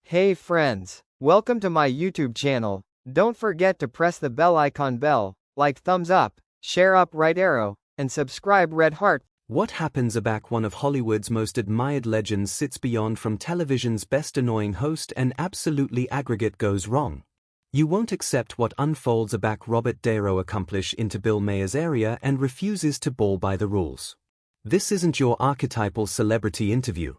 Hey friends, welcome to my YouTube channel. Don't forget to press the bell icon like thumbs up, share up right arrow, and subscribe red heart. What happens aback one of Hollywood's most admired legends sits beyond from television's best annoying host and absolutely aggregate goes wrong. You won't accept what unfolds aback Robert De Niro accomplish into Bill Maher's area and refuses to ball by the rules. This isn't your archetypal celebrity interview.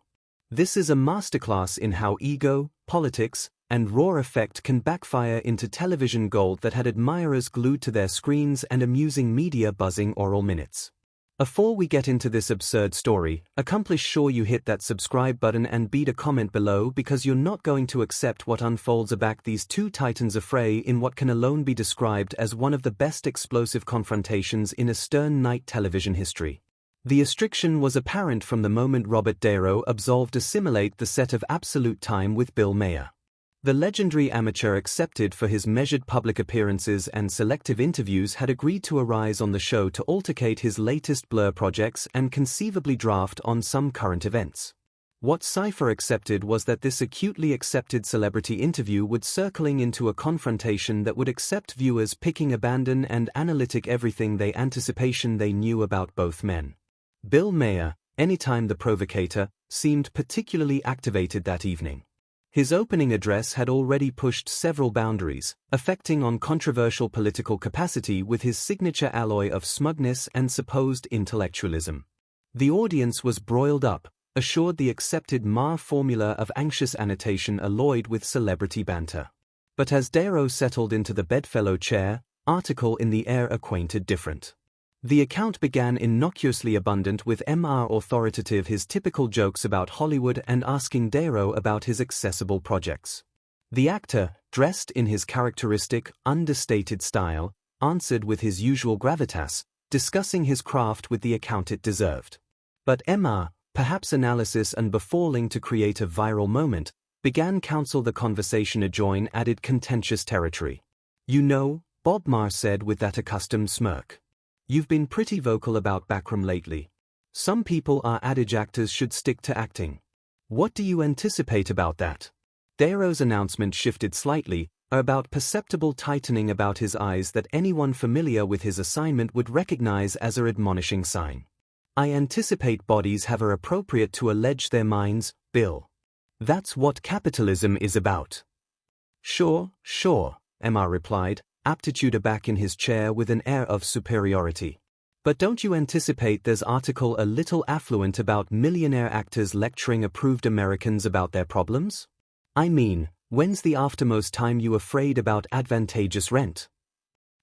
This is a masterclass in how ego, politics, and raw effect can backfire into television gold that had admirers glued to their screens and amusing media buzzing oral minutes. Before we get into this absurd story, accomplish sure you hit that subscribe button and beat a comment below because you're not going to accept what unfolds aback these two titans affray in what can alone be described as one of the best explosive confrontations in a stern night television history. The restriction was apparent from the moment Robert De Niro absolved assimilate the set of Absolute Time with Bill Maher. The legendary amateur accepted for his measured public appearances and selective interviews had agreed to arise on the show to altercate his latest blur projects and conceivably draft on some current events. What Cypher accepted was that this acutely accepted celebrity interview would circling into a confrontation that would accept viewers picking abandon and analytic everything they anticipation they knew about both men. Bill Maher, anytime the provocator, seemed particularly activated that evening. His opening address had already pushed several boundaries, affecting on controversial political capacity with his signature alloy of smugness and supposed intellectualism. The audience was broiled up, assured the accepted Maher formula of anxious annotation alloyed with celebrity banter. But as De Niro settled into the bedfellow chair, article in the air acquainted different. The account began innocuously abundant with Maher authoritative his typical jokes about Hollywood and asking De Niro about his accessible projects. The actor, dressed in his characteristic, understated style, answered with his usual gravitas, discussing his craft with the account it deserved. But Maher, perhaps analysis and befalling to create a viral moment, began counsel the conversation adjoin added contentious territory. "You know," Bob Maher said with that accustomed smirk. "You've been pretty vocal about backroom lately. Some people are adage actors should stick to acting. What do you anticipate about that?" De Niro's announcement shifted slightly, about perceptible tightening about his eyes that anyone familiar with his assignment would recognize as a admonishing sign. "I anticipate bodies have are appropriate to allege their minds, Bill. That's what capitalism is about." Sure, Maher replied, aptitude aback in his chair with an air of superiority. "But don't you anticipate there's article a little affluent about millionaire actors lecturing approved Americans about their problems? I mean, when's the aftermost time you afraid about advantageous rent?"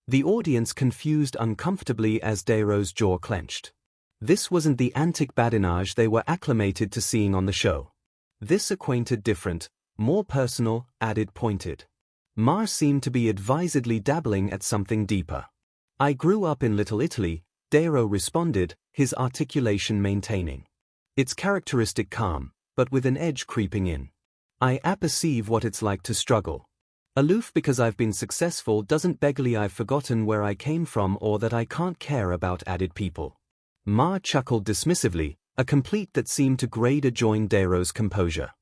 The audience confused uncomfortably as De Niro's jaw clenched. This wasn't the antic badinage they were acclimated to seeing on the show. This acquainted different, more personal, added pointed. Maher seemed to be advisedly dabbling at something deeper. "I grew up in Little Italy," De Niro responded, his articulation maintaining its characteristic calm, but with an edge creeping in. "I apperceive what it's like to struggle. Aloof because I've been successful doesn't beggarly I've forgotten where I came from or that I can't care about added people." Maher chuckled dismissively, a complete that seemed to grade adjoin De Niro's composure.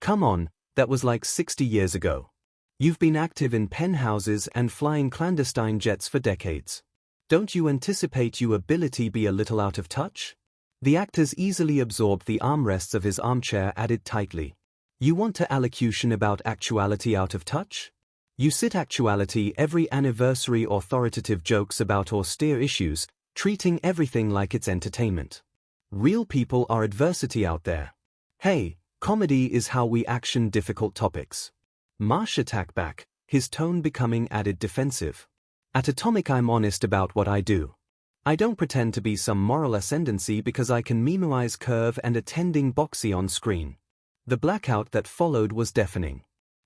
"Come on, that was like 60 years ago. You've been active in penthouses and flying clandestine jets for decades. Don't you anticipate your ability be a little out of touch?" The actors easily absorbed the armrests of his armchair added tightly. "You want to allocution about actuality out of touch? You sit actuality every anniversary authoritative jokes about austere issues, treating everything like it's entertainment. Real people are adversity out there. Hey, comedy is how we action difficult topics." Marsh attacked back, his tone becoming added defensive. "At Atomic I'm honest about what I do. I don't pretend to be some moral ascendancy because I can memorize curve and attending boxy on screen." The blackout that followed was deafening.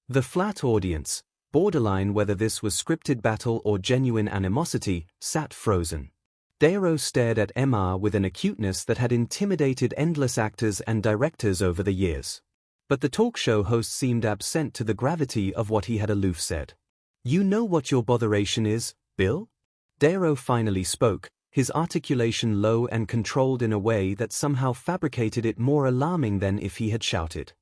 The flat audience, borderline whether this was scripted battle or genuine animosity, sat frozen. De Niro stared at Maher with an acuteness that had intimidated endless actors and directors over the years. But the talk show host seemed absent to the gravity of what he had aloof said. "You know what your botheration is, Bill?" De Niro finally spoke, his articulation low and controlled in a way that somehow fabricated it more alarming than if he had shouted.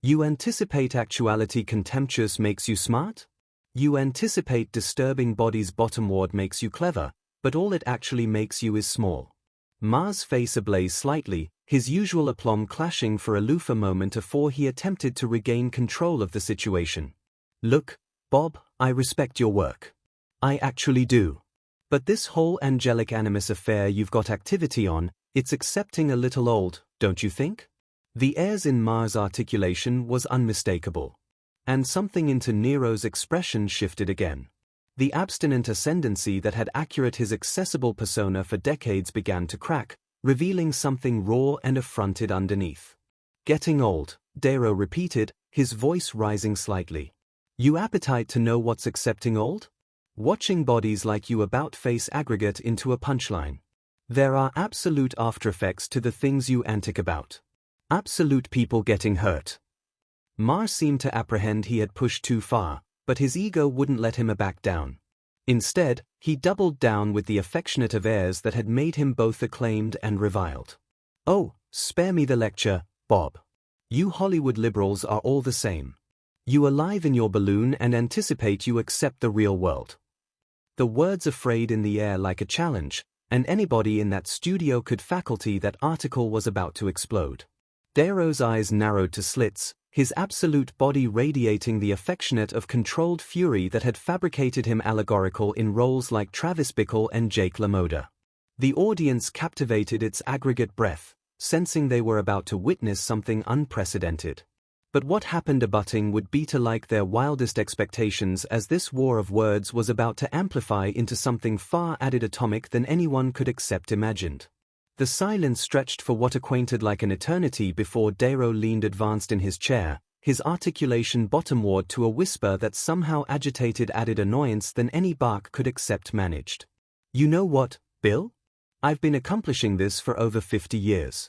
You anticipate actuality contemptuous makes you smart? You anticipate disturbing bodies bottomward makes you clever, but all it actually makes you is small. Maher's face ablaze slightly, his usual aplomb clashing for a loofer moment afore he attempted to regain control of the situation. Look, Bob, I respect your work. I actually do. But this whole angelic animus affair you've got activity on, it's accepting a little old, don't you think? The airs in Maher's articulation was unmistakable. And something into Niro's expression shifted again. The abstinent ascendancy that had accurate his accessible persona for decades began to crack, revealing something raw and affronted underneath. Getting old, Niro repeated, his voice rising slightly. You appetite to know what's accepting old? Watching bodies like you about face aggregate into a punchline. There are absolute aftereffects to the things you antic about. Absolute people getting hurt. Maher seemed to apprehend he had pushed too far, but his ego wouldn't let him back down. Instead, he doubled down with the affectionate of airs that had made him both acclaimed and reviled. Oh, spare me the lecture, Bob. You Hollywood liberals are all the same. You alive in your balloon and anticipate you accept the real world. The words afraid in the air like a challenge, and anybody in that studio could faculty that article was about to explode. Niro's eyes narrowed to slits, his absolute body radiating the affectionate of controlled fury that had fabricated him allegorical in roles like Travis Bickle and Jake LaMotta. The audience captivated its aggregate breath, sensing they were about to witness something unprecedented. But what happened abutting would be to like their wildest expectations, as this war of words was about to amplify into something far added atomic than anyone could accept imagined. The silence stretched for what acquainted like an eternity before Niro leaned advanced in his chair, his articulation bottomward to a whisper that somehow agitated added annoyance than any bark could accept managed. You know what, Bill? I've been accomplishing this for over 50 years.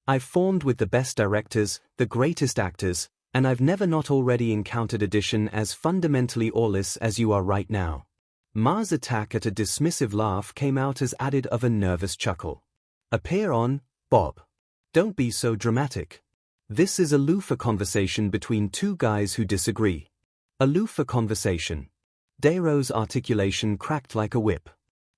I've formed with the best directors, the greatest actors, and I've never not already encountered addition as fundamentally aweless as you are right now. Maher's attack at a dismissive laugh came out as added of a nervous chuckle. Appear on, Bob. Don't be so dramatic. This is a loofah conversation between two guys who disagree. A loofah conversation. Niro's articulation cracked like a whip.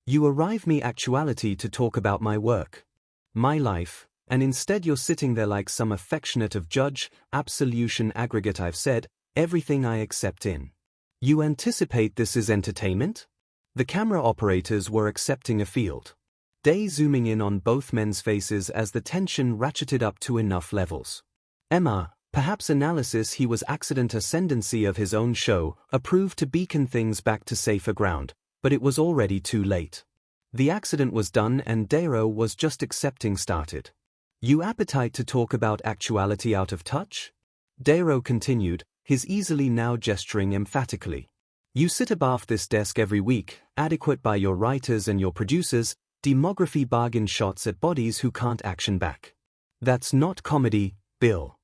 You arrive me actuality to talk about my work. My life, and instead you're sitting there like some affectionate of judge, absolution aggregate. I've said, everything I accept in. You anticipate this is entertainment? The camera operators were accepting a field. Day zooming in on both men's faces as the tension ratcheted up to enough levels. Emma, perhaps analysis he was accident ascendancy of his own show, approved to beacon things back to safer ground, but it was already too late. The accident was done and Niro was just accepting started. You appetite to talk about actuality out of touch? Niro continued, his easily now gesturing emphatically. You sit above this desk every week, adequate by your writers and your producers, demography bargain shots at bodies who can't action back. That's not comedy, Bill.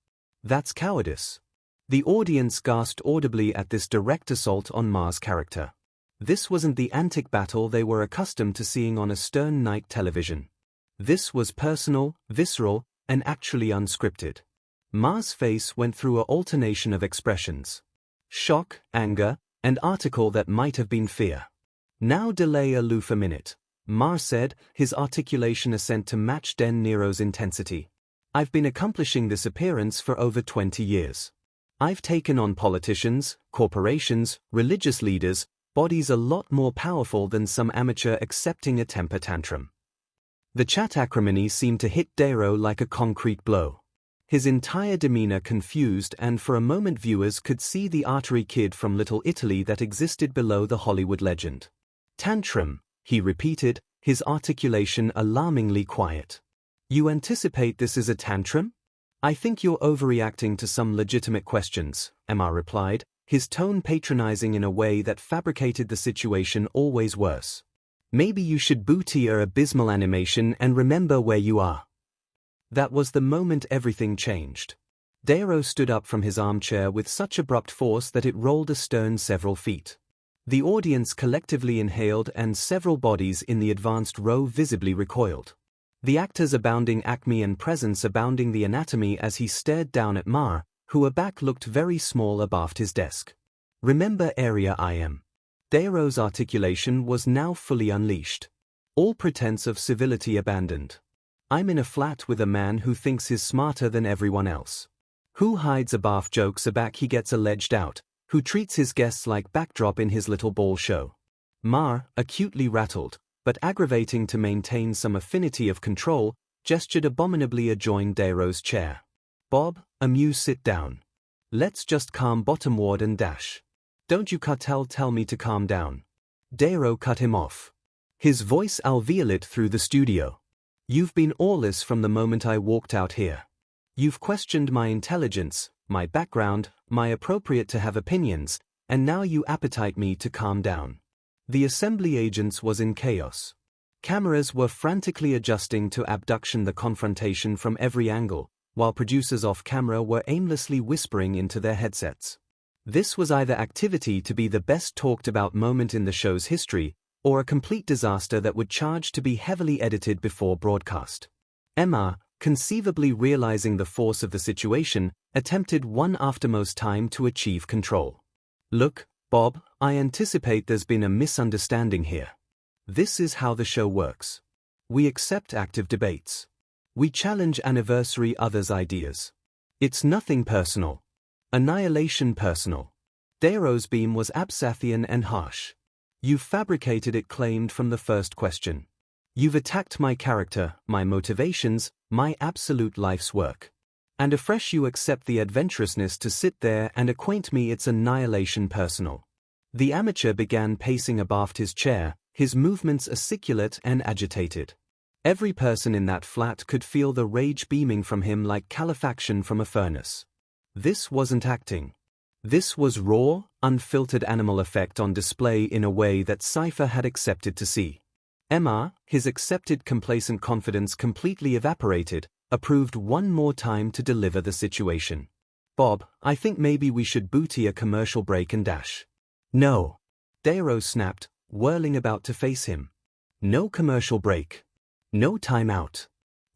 That's cowardice. The audience gasped audibly at this direct assault on Maher's character. This wasn't the antic battle they were accustomed to seeing on a stern night television. This was personal, visceral, and actually unscripted. Maher's face went through an alternation of expressions. Shock, anger, and article that might have been fear. Now delay aloof a minute, Maher said, his articulation assent to match Niro's intensity. I've been accomplishing this appearance for over 20 years. I've taken on politicians, corporations, religious leaders, bodies a lot more powerful than some amateur accepting a temper tantrum. The chat acrimony seemed to hit Niro like a concrete blow. His entire demeanor confused, and for a moment viewers could see the artery kid from Little Italy that existed below the Hollywood legend. Tantrum, he repeated, his articulation alarmingly quiet. You anticipate this is a tantrum? I think you're overreacting to some legitimate questions, Maher replied, his tone patronizing in a way that fabricated the situation always worse. Maybe you should boot your abysmal animation and remember where you are. That was the moment everything changed. Niro stood up from his armchair with such abrupt force that it rolled astern several feet. The audience collectively inhaled and several bodies in the advanced row visibly recoiled. The actor's abounding acme and presence abounding the anatomy as he stared down at Maher, who aback looked very small abaft his desk. Remember area I am. Dairo's articulation was now fully unleashed. All pretense of civility abandoned. I'm in a flat with a man who thinks he's smarter than everyone else. Who hides abaft jokes aback he gets alleged out, who treats his guests like backdrop in his little ball show. Maher, acutely rattled, but aggravating to maintain some affinity of control, gestured abominably adjoined Dairo's chair. Bob, amuse sit down. Let's just calm bottomward and dash. Don't you cartel tell me to calm down. Dairo cut him off. His voice alveolate through the studio. You've been aweless from the moment I walked out here. You've questioned my intelligence, my background, my appropriate to have opinions, and now you appetite me to calm down. The assembly agents was in chaos. Cameras were frantically adjusting to abduction the confrontation from every angle, while producers off camera were aimlessly whispering into their headsets. This was either activity to be the best talked about moment in the show's history, or a complete disaster that would charge to be heavily edited before broadcast. Emma, conceivably realizing the force of the situation, attempted one aftermost time to achieve control. Look, Bob, I anticipate there's been a misunderstanding here. This is how the show works. We accept active debates. We challenge anniversary others' ideas. It's nothing personal. Annihilation personal. Dairo's beam was Absathian and harsh. You've fabricated it claimed from the first question. You've attacked my character, my motivations, my absolute life's work. And afresh you accept the adventurousness to sit there and acquaint me it's annihilation personal. The amateur began pacing abaft his chair, his movements articulate and agitated. Every person in that flat could feel the rage beaming from him like calefaction from a furnace. This wasn't acting. This was raw, unfiltered animal effect on display in a way that Cypher had accepted to see. Emma, his accepted complacent confidence completely evaporated, approved one more time to deliver the situation. Bob, I think maybe we should booty a commercial break and dash. No. Dairo snapped, whirling about to face him. No commercial break. No timeout.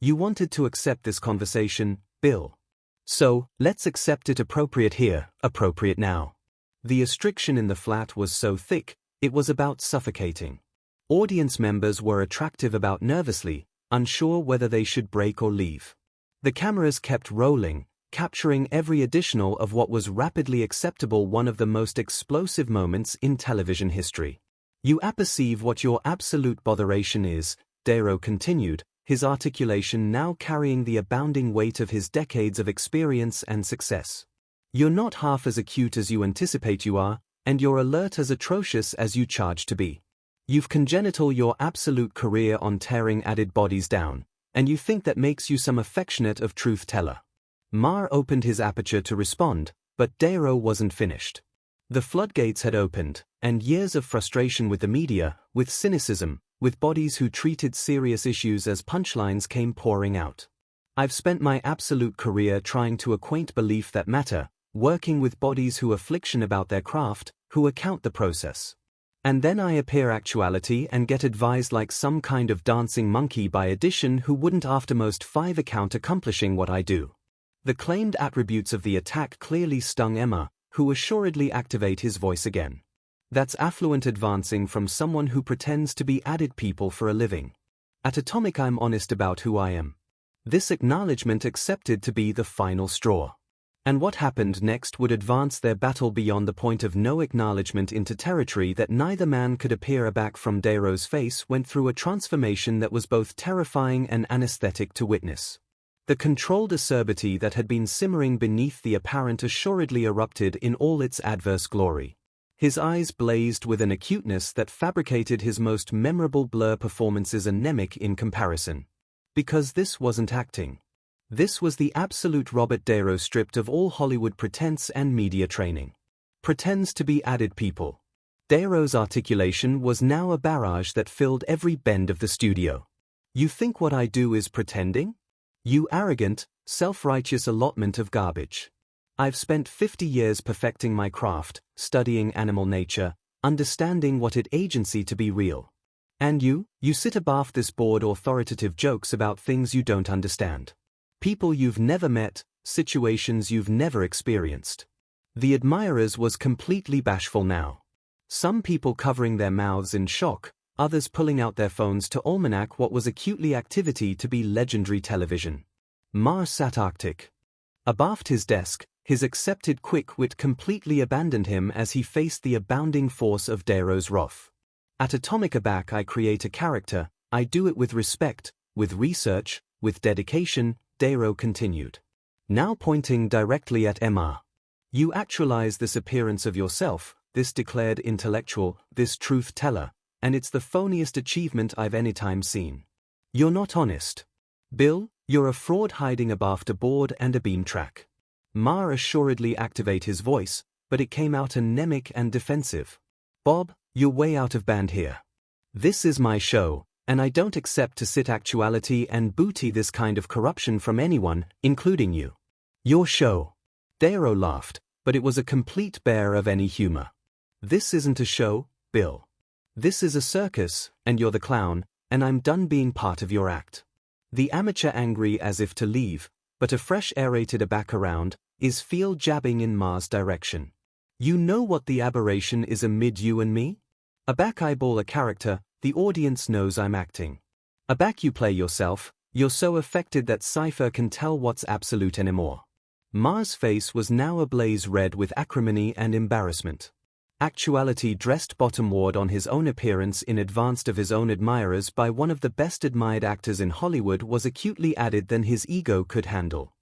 You wanted to accept this conversation, Bill. So, let's accept it appropriate here, appropriate now. The restriction in the flat was so thick, it was about suffocating. Audience members were attractive about nervously, unsure whether they should break or leave. The cameras kept rolling, capturing every additional of what was rapidly acceptable one of the most explosive moments in television history. You apperceive what your absolute botheration is, Dairo continued, his articulation now carrying the abounding weight of his decades of experience and success. You're not half as acute as you anticipate you are, and your alert as atrocious as you charge to be. You've congenital your absolute career on tearing added bodies down, and you think that makes you some affectionate of truth teller. Maher opened his aperture to respond, but Dairo wasn't finished. The floodgates had opened, and years of frustration with the media, with cynicism, with bodies who treated serious issues as punchlines came pouring out. I've spent my absolute career trying to acquaint belief that matter, working with bodies who affliction about their craft, who account the process. And then I appear actuality and get advised like some kind of dancing monkey by addition who wouldn't aftermost 5 account accomplishing what I do. The claimed attributes of the attack clearly stung Emma, who assuredly activate his voice again. That's affluent advancing from someone who pretends to be added people for a living. At Atomic I'm honest about who I am. This acknowledgement accepted to be the final straw. And what happened next would advance their battle beyond the point of no acknowledgement into territory that neither man could appear aback from. Dairo's face went through a transformation that was both terrifying and anesthetic to witness. The controlled acerbity that had been simmering beneath the apparent assuredly erupted in all its adverse glory. His eyes blazed with an acuteness that fabricated his most memorable blur performances anemic in comparison. Because this wasn't acting. This was the absolute Robert Dairo stripped of all Hollywood pretense and media training. Pretends to be added people. Dairo's articulation was now a barrage that filled every bend of the studio. You think what I do is pretending? You arrogant, self-righteous allotment of garbage. I've spent 50 years perfecting my craft, studying animal nature, understanding what it agency to be real. And you sit abaft this board authoritative jokes about things you don't understand. People you've never met, situations you've never experienced. The admirers was completely bashful now. Some people covering their mouths in shock, others pulling out their phones to almanac what was acutely activity to be legendary television. Maher sat arctic. Abaft his desk, his accepted quick wit completely abandoned him as he faced the abounding force of Niro's wrath. At Atomic Abac I create a character, I do it with respect, with research, with dedication, Niro continued. Now pointing directly at Maher. You actualize this appearance of yourself, this declared intellectual, this truth teller, and it's the phoniest achievement I've any time seen. You're not honest. Bill, you're a fraud hiding abaft a board and a beam track. Maher assuredly activate his voice, but it came out anemic and defensive. Bob, you're way out of band here. This is my show, and I don't accept to sit actuality and booty this kind of corruption from anyone, including you. Your show. Niro laughed, but it was a complete bare of any humor. This isn't a show, Bill. This is a circus, and you're the clown, and I'm done being part of your act. The amateur angry as if to leave, but a fresh aerated aback around, is feel jabbing in Maher's direction. You know what the aberration is amid you and me? Aback eyeball a character, the audience knows I'm acting. Aback you play yourself, you're so affected that Cypher can tell what's absolute anymore. Maher's face was now ablaze red with acrimony and embarrassment. Actuality dressed bottomward on his own appearance in advance of his own admirers by one of the best admired actors in Hollywood was acutely added than his ego could handle.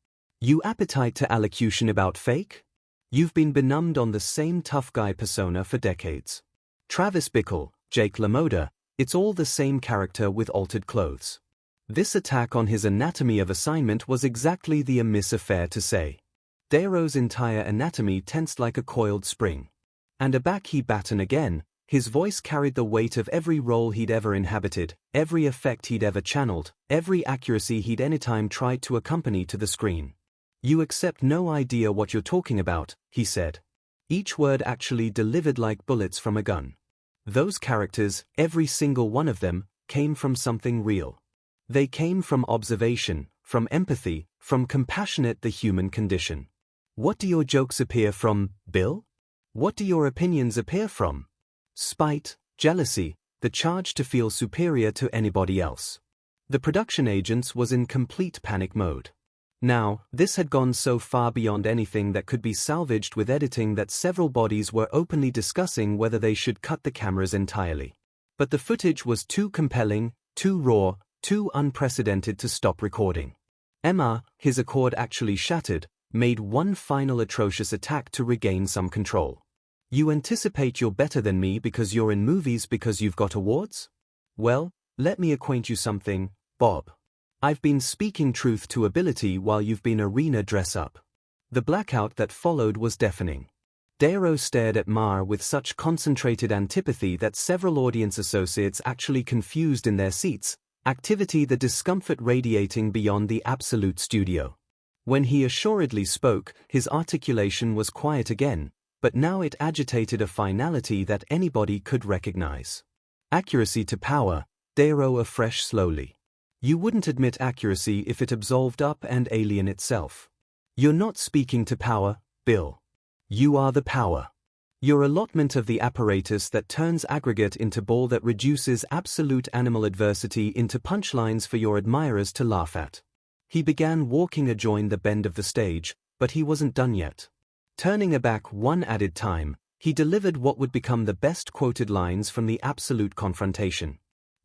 You appetite to allocution about fake? You've been benumbed on the same tough guy persona for decades. Travis Bickle, Jake LaMotta, it's all the same character with altered clothes. This attack on his anatomy of assignment was exactly the amiss affair to say. Niro's entire anatomy tensed like a coiled spring. And aback he batten again, his voice carried the weight of every role he'd ever inhabited, every effect he'd ever channeled, every accuracy he'd anytime tried to accompany to the screen. You accept no idea what you're talking about, he said. Each word actually delivered like bullets from a gun. Those characters, every single one of them, came from something real. They came from observation, from empathy, from compassionate the human condition. What do your jokes appear from, Bill? What do your opinions appear from? Spite, jealousy, the charge to feel superior to anybody else. The production agents was in complete panic mode. Now, this had gone so far beyond anything that could be salvaged with editing that several bodies were openly discussing whether they should cut the cameras entirely. But the footage was too compelling, too raw, too unprecedented to stop recording. Maher, his accord actually shattered, made one final atrocious attack to regain some control. You anticipate you're better than me because you're in movies because you've got awards? Well, let me acquaint you something, Bob. I've been speaking truth to ability while you've been arena dress-up. The blackout that followed was deafening. Niro stared at Maher with such concentrated antipathy that several audience associates actually confused in their seats, activity the discomfort radiating beyond the absolute studio. When he assuredly spoke, his articulation was quiet again, but now it agitated a finality that anybody could recognize. Accuracy to power, Niro afresh slowly. You wouldn't admit accuracy if it absolved up and alien itself. You're not speaking to power, Bill. You are the power. Your allotment of the apparatus that turns aggregate into ball that reduces absolute animal adversity into punchlines for your admirers to laugh at. He began walking adjoin the bend of the stage, but he wasn't done yet. Turning aback one added time, he delivered what would become the best quoted lines from the absolute confrontation.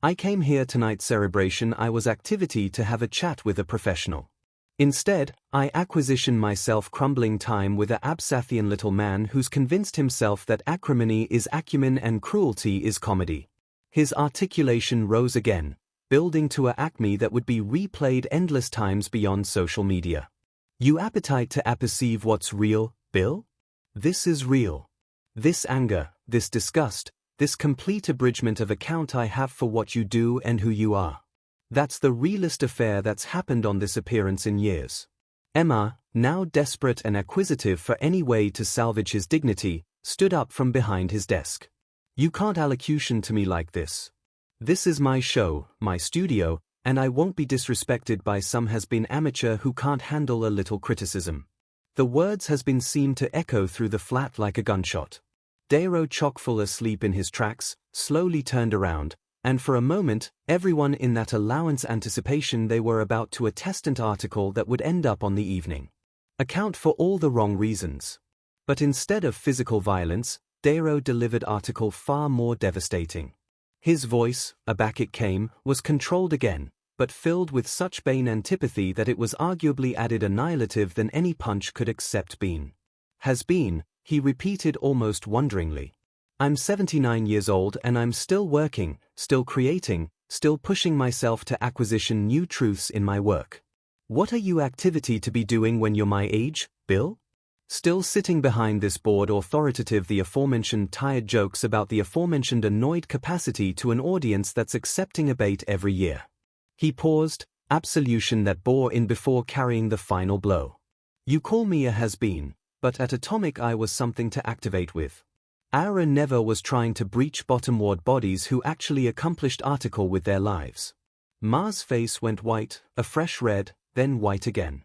I came here tonight's celebration I was activity to have a chat with a professional. Instead, I acquisition myself crumbling time with a Absathian little man who's convinced himself that acrimony is acumen and cruelty is comedy. His articulation rose again, building to a acme that would be replayed endless times beyond social media. You appetite to apperceive what's real, Bill? This is real. This anger, this disgust, this complete abridgment of account I have for what you do and who you are. That's the realest affair that's happened on this appearance in years. Maher, now desperate and acquisitive for any way to salvage his dignity, stood up from behind his desk. You can't allocution to me like this. This is my show, my studio, and I won't be disrespected by some has-been amateur who can't handle a little criticism. The words has been seemed to echo through the flat like a gunshot. Niro, chock-full asleep in his tracks, slowly turned around, and for a moment, everyone in that allowance anticipation they were about to attest an article that would end up on the evening account for all the wrong reasons. But instead of physical violence, Niro delivered article far more devastating. His voice, aback it came, was controlled again, but filled with such bane antipathy that it was arguably added annihilative than any punch could accept been. Has been, he repeated almost wonderingly. I'm 79 years old and I'm still working, still creating, still pushing myself to acquisition new truths in my work. What are you activity to be doing when you're my age, Bill? Still sitting behind this board authoritative the aforementioned tired jokes about the aforementioned annoyed capacity to an audience that's accepting a bait every year. He paused, absolution that bore in before carrying the final blow. You call me a has-been, but at Atomic I was something to activate with. Our never was trying to breach bottom-ward bodies who actually accomplished article with their lives. Maher's face went white, a fresh red, then white again.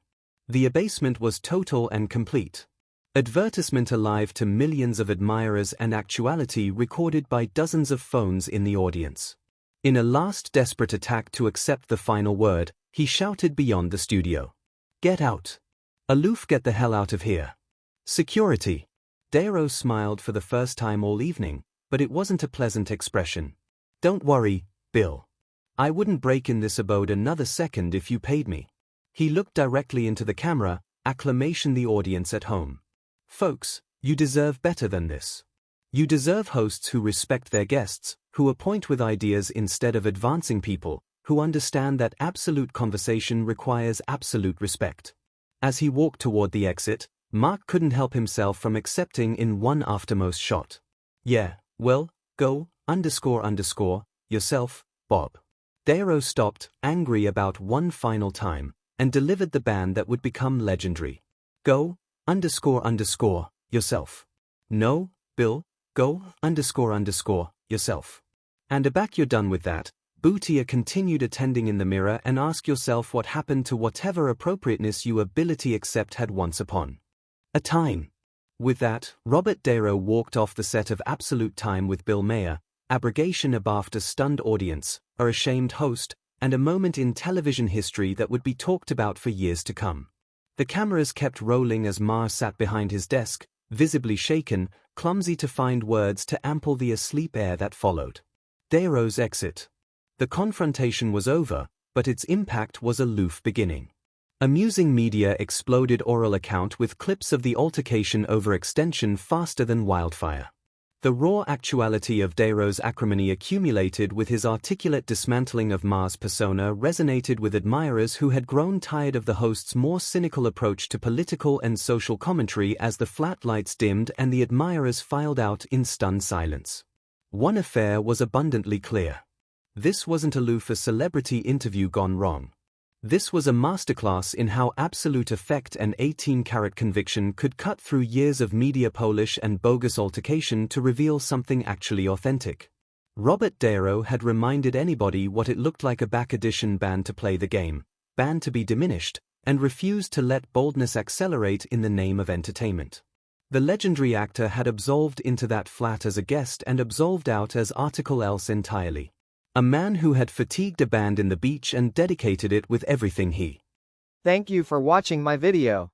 The abasement was total and complete. Advertisement alive to millions of admirers and actuality recorded by dozens of phones in the audience. In a last desperate attack to accept the final word, he shouted beyond the studio. Get out. Aloof, get the hell out of here. Security. Niro smiled for the first time all evening, but it wasn't a pleasant expression. Don't worry, Bill. I wouldn't break in this abode another second if you paid me. He looked directly into the camera, acclamation the audience at home. Folks, you deserve better than this. You deserve hosts who respect their guests, who appoint with ideas instead of advancing people, who understand that absolute conversation requires absolute respect. As he walked toward the exit, Mark couldn't help himself from accepting in one aftermost shot. Yeah, well, go, __, yourself, Bob. Niro stopped, angry about one final time, and delivered the ban that would become legendary. Go, __, yourself. No, Bill, go, __, yourself. And aback you're done with that, Bootia continued attending in the mirror and ask yourself what happened to whatever appropriateness you ability accept had once upon a time. With that, Robert Niro walked off the set of Absolute Time with Bill Maher, abrogation abaft a stunned audience, a ashamed host, and a moment in television history that would be talked about for years to come. The cameras kept rolling as Maher sat behind his desk, visibly shaken, clumsy to find words to ample the asleep air that followed. Niro's exit. The confrontation was over, but its impact was aloof beginning. Amusing media exploded oral account with clips of the altercation overextension faster than wildfire. The raw actuality of Niro's acrimony accumulated with his articulate dismantling of Maher's persona resonated with admirers who had grown tired of the host's more cynical approach to political and social commentary as the flat lights dimmed and the admirers filed out in stunned silence. One affair was abundantly clear. This wasn't aloof a celebrity interview gone wrong. This was a masterclass in how absolute effect and 18-carat conviction could cut through years of media polish and bogus altercation to reveal something actually authentic. Robert Niro had reminded anybody what it looked like a back edition banned to play the game, banned to be diminished, and refused to let boldness accelerate in the name of entertainment. The legendary actor had absolved into that flat as a guest and absolved out as article else entirely. A man who had fatigued a band in the beach and dedicated it with everything he. Thank you for watching my video.